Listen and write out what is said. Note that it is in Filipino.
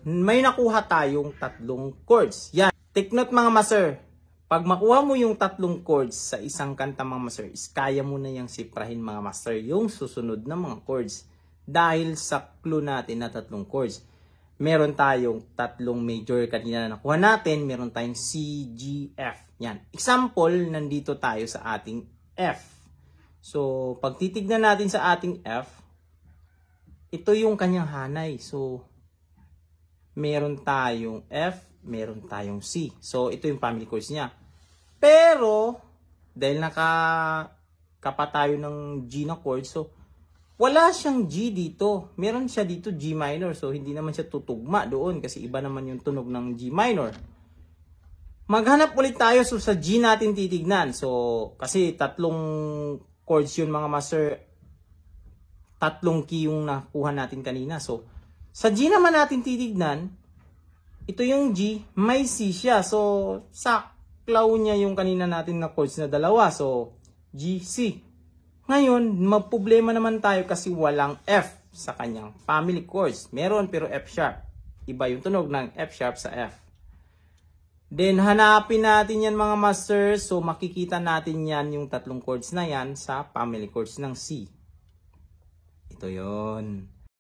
may nakuha tayong tatlong chords. Yan. Take note mga master. Pag makuha mo yung tatlong chords sa isang kanta mga master, is kaya mo na yung siprahin mga master yung susunod na mga chords. Dahil sa clue natin na tatlong chords. Meron tayong tatlong major kanina na nakuha natin. Meron tayong C, G, F. Yan. Example, nandito tayo sa ating F. So, pag titignan natin sa ating F, ito yung kanyang hanay. So, meron tayong F, meron tayong C. So, ito yung family chords niya. Pero, dahil nakakapa tayo ng G na chord, so, wala siyang G dito. Meron siya dito G minor. So, hindi naman siya tutugma doon kasi iba naman yung tunog ng G minor. Maghanap ulit tayo. So, sa G natin titignan. So, kasi tatlong chords yun mga master. Tatlong key yung nakuha natin kanina. So, sa G naman natin titignan, ito yung G, may C siya. So, saklaw niya yung kanina natin na chords na dalawa. So, G, C. Ngayon, magproblema naman tayo kasi walang F sa kanyang family chords. Meron pero F sharp. Iba yung tunog ng F sharp sa F. Then, hanapin natin yan mga master. So, makikita natin yan yung tatlong chords na yan sa family chords ng C. Ito yon.